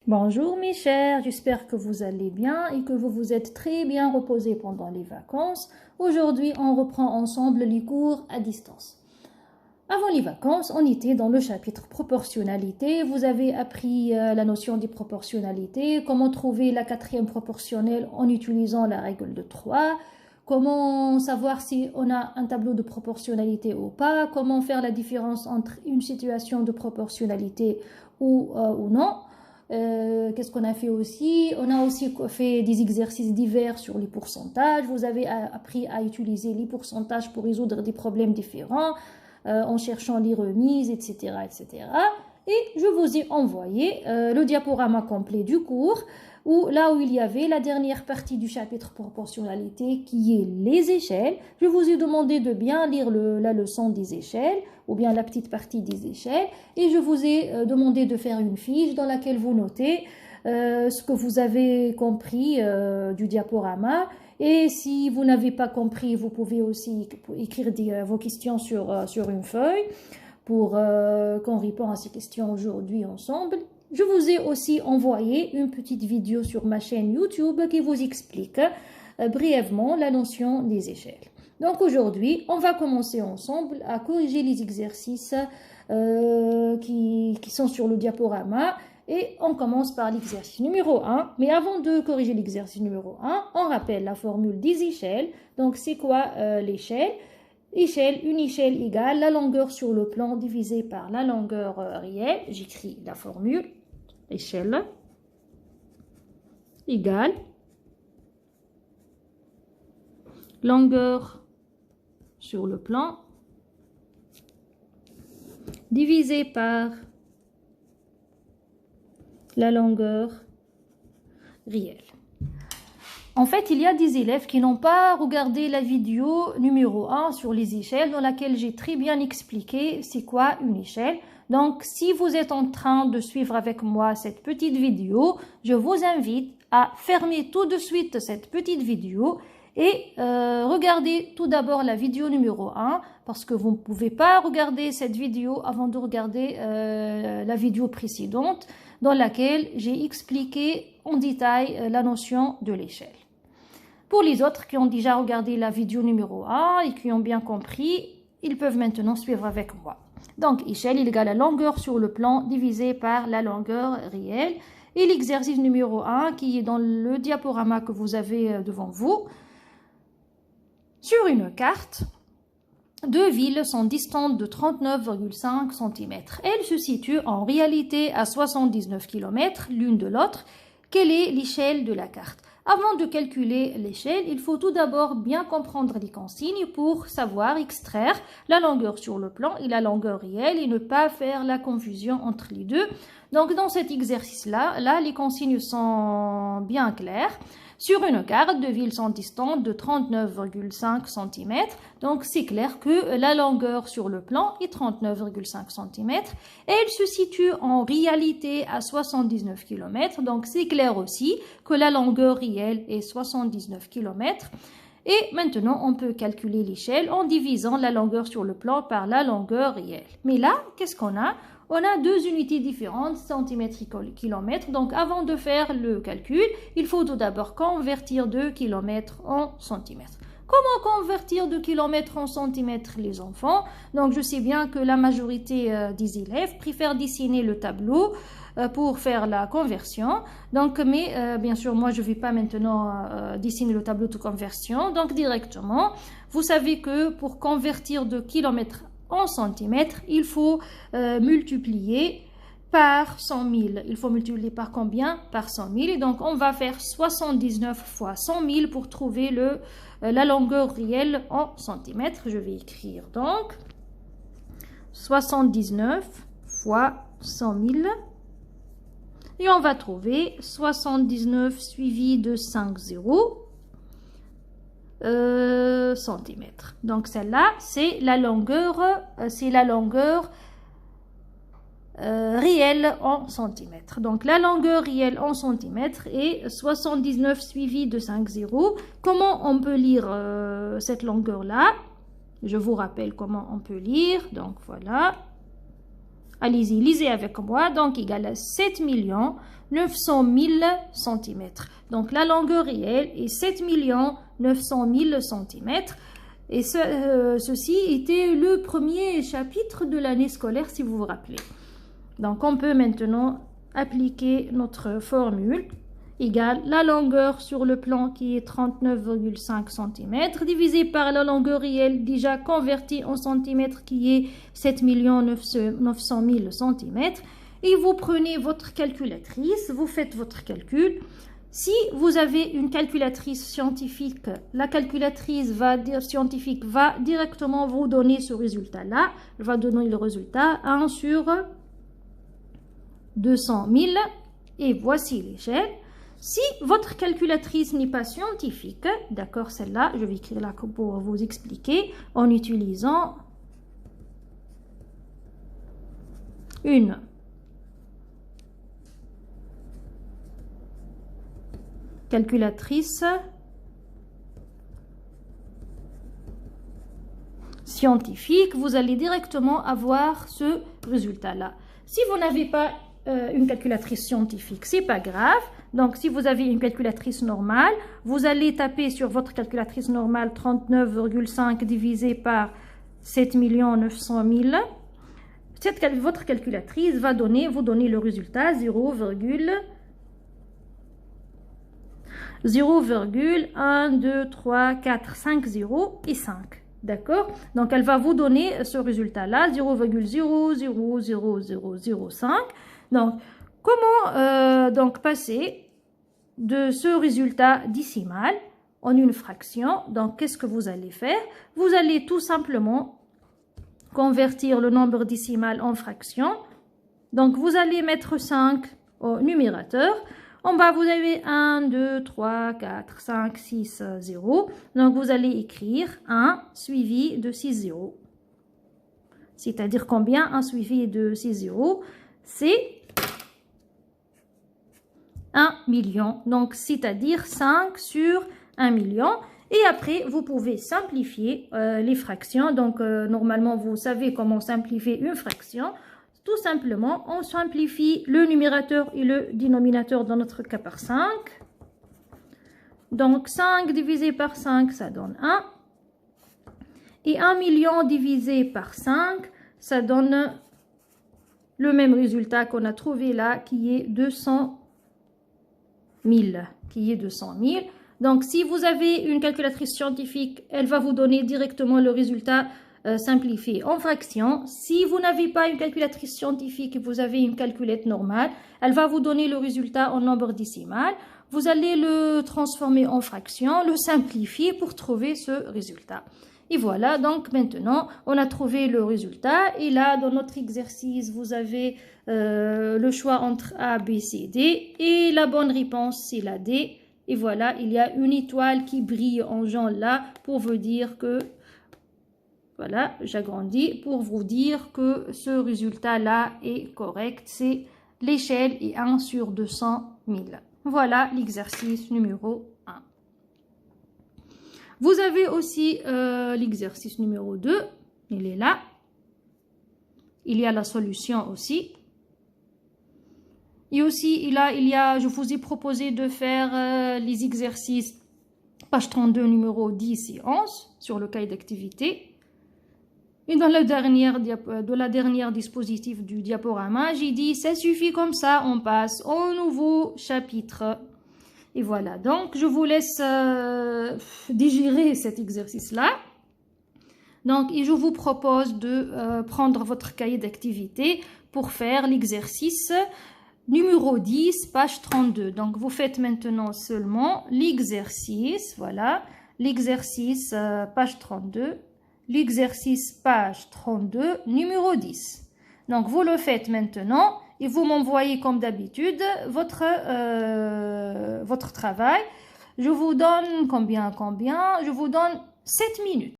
Bonjour mes chers, j'espère que vous allez bien et que vous vous êtes très bien reposés pendant les vacances. Aujourd'hui, on reprend ensemble les cours à distance. Avant les vacances, on était dans le chapitre proportionnalité. Vous avez appris la notion des proportionnalités, comment trouver la quatrième proportionnelle en utilisant la règle de 3, comment savoir si on a un tableau de proportionnalité ou pas, comment faire la différence entre une situation de proportionnalité ou non. Qu'est-ce qu'on a fait aussi? On a aussi fait des exercices divers sur les pourcentages. Vous avez appris à utiliser les pourcentages pour résoudre des problèmes différents en cherchant les remises, etc., etc. Et je vous ai envoyé le diaporama complet du cours, là où il y avait la dernière partie du chapitre proportionnalité qui est les échelles. Je vous ai demandé de bien lire la leçon des échelles ou bien la petite partie des échelles et je vous ai demandé de faire une fiche dans laquelle vous notez ce que vous avez compris du diaporama. Et si vous n'avez pas compris, vous pouvez aussi écrire vos questions sur une feuille pour qu'on réponde à ces questions aujourd'hui ensemble. Je vous ai aussi envoyé une petite vidéo sur ma chaîne YouTube qui vous explique brièvement la notion des échelles. Donc aujourd'hui, on va commencer ensemble à corriger les exercices qui sont sur le diaporama. Et on commence par l'exercice numéro 1. Mais avant de corriger l'exercice numéro 1, on rappelle la formule des échelles. Donc c'est quoi l'échelle? Une échelle égale la longueur sur le plan divisée par la longueur réelle. J'écris la formule. Échelle égale longueur sur le plan divisée par la longueur réelle. En fait, il y a des élèves qui n'ont pas regardé la vidéo numéro 1 sur les échelles dans laquelle j'ai très bien expliqué c'est quoi une échelle. Donc, si vous êtes en train de suivre avec moi cette petite vidéo, je vous invite à fermer tout de suite cette petite vidéo et regardez tout d'abord la vidéo numéro 1 parce que vous ne pouvez pas regarder cette vidéo avant de regarder la vidéo précédente dans laquelle j'ai expliqué en détail la notion de l'échelle. Pour les autres qui ont déjà regardé la vidéo numéro 1 et qui ont bien compris, ils peuvent maintenant suivre avec moi. Donc, échelle égale la longueur sur le plan divisé par la longueur réelle. Et l'exercice numéro 1 qui est dans le diaporama que vous avez devant vous. Sur une carte, deux villes sont distantes de 39,5 cm. Elles se situent en réalité à 79 km l'une de l'autre. Quelle est l'échelle de la carte? Avant de calculer l'échelle, il faut tout d'abord bien comprendre les consignes pour savoir extraire la longueur sur le plan et la longueur réelle et ne pas faire la confusion entre les deux. Donc dans cet exercice-là, les consignes sont bien claires. Sur une carte, deux villes sont distantes de 39,5 cm. Donc c'est clair que la longueur sur le plan est 39,5 cm. Elle se situe en réalité à 79 km. Donc c'est clair aussi que la longueur réelle est 79 km. Et maintenant, on peut calculer l'échelle en divisant la longueur sur le plan par la longueur réelle. Mais là, qu'est-ce qu'on a? On a deux unités différentes, centimètres et kilomètres. Donc, avant de faire le calcul, il faut tout d'abord convertir de kilomètres en centimètres. Comment convertir de kilomètres en centimètres, les enfants? Donc, je sais bien que la majorité des élèves préfèrent dessiner le tableau pour faire la conversion. Donc, mais bien sûr, moi, je ne vais pas maintenant dessiner le tableau de conversion. Donc, directement, vous savez que pour convertir de kilomètres en centimètres, il faut multiplier par 100 000. Il faut multiplier par combien? Par 100 000. Et donc, on va faire 79 fois 100 000 pour trouver la longueur réelle en centimètres. Je vais écrire donc 79 fois 100 000. Et on va trouver 79 suivi de 5 zéros. Centimètres. Donc celle-là, c'est la longueur réelle en centimètres. Donc la longueur réelle en centimètres est 79 suivi de 5 zéros. Comment on peut lire cette longueur-là? Je vous rappelle comment on peut lire. Donc voilà. Allez-y, lisez avec moi. Donc, égale à 7 900 000 centimètres. Donc, la longueur réelle est 7 900 000 centimètres. Et ceci était le premier chapitre de l'année scolaire, si vous vous rappelez. Donc, on peut maintenant appliquer notre formule égale la longueur sur le plan qui est 39,5 cm divisé par la longueur réelle déjà convertie en centimètres qui est 7 900 000 cm. Et vous prenez votre calculatrice, vous faites votre calcul. Si vous avez une calculatrice scientifique, la calculatrice scientifique va directement vous donner ce résultat-là. Elle va donner le résultat 1 sur 200 000 et voici l'échelle. Si votre calculatrice n'est pas scientifique, d'accord, celle-là, je vais écrire là pour vous expliquer en utilisant une calculatrice scientifique, vous allez directement avoir ce résultat-là. Si vous n'avez pas une calculatrice scientifique, c'est pas grave. Donc, si vous avez une calculatrice normale, vous allez taper sur votre calculatrice normale 39,5 divisé par 7 900 000. Votre calculatrice va vous donner le résultat 0,1, 2, 3, 4, 5, 0 et 5. D'accord? Donc, elle va vous donner ce résultat-là, 0,000005. Donc, comment donc passer de ce résultat décimal en une fraction? Donc, qu'est-ce que vous allez faire? Vous allez tout simplement convertir le nombre décimal en fraction. Donc, vous allez mettre 5 au numérateur. En bas, vous avez 1, 2, 3, 4, 5, 6, 0. Donc, vous allez écrire 1 suivi de 6 zéros. C'est-à-dire combien 1 suivi de 6 zéros? C'est 1 million. Donc, c'est-à-dire 5 sur 1 million. Et après, vous pouvez simplifier les fractions. Donc, normalement, vous savez comment simplifier une fraction. Tout simplement, on simplifie le numérateur et le dénominateur dans notre cas par 5. Donc, 5 divisé par 5, ça donne 1. Et 1 million divisé par 5, ça donne le même résultat qu'on a trouvé là, qui est 200 000. Donc, si vous avez une calculatrice scientifique, elle va vous donner directement le résultat simplifié en fractions. Si vous n'avez pas une calculatrice scientifique et vous avez une calculette normale, elle va vous donner le résultat en nombre décimal. Vous allez le transformer en fractions, le simplifier pour trouver ce résultat. Et voilà, donc maintenant, on a trouvé le résultat. Et là, dans notre exercice, vous avez le choix entre A, B, C, D. Et la bonne réponse, c'est la D. Et voilà, il y a une étoile qui brille en jaune là pour vous dire que, voilà, j'agrandis pour vous dire que ce résultat-là est correct. C'est l'échelle est 1 sur 200 000. Voilà l'exercice numéro 1. Vous avez aussi l'exercice numéro 2. Il est là. Il y a la solution aussi. Et aussi, je vous ai proposé de faire les exercices page 32, numéro 10 et 11 sur le cahier d'activité. Et dans la dernière dispositif du diaporama, j'ai dit ça suffit comme ça, on passe au nouveau chapitre. Et voilà, donc je vous laisse digérer cet exercice-là. Donc, et je vous propose de prendre votre cahier d'activité pour faire l'exercice numéro 10, page 32. Donc, vous faites maintenant seulement l'exercice, voilà, l'exercice page 32. L'exercice page 32, numéro 10. Donc, vous le faites maintenant et vous m'envoyez comme d'habitude votre travail. Je vous donne combien? Je vous donne 7 minutes.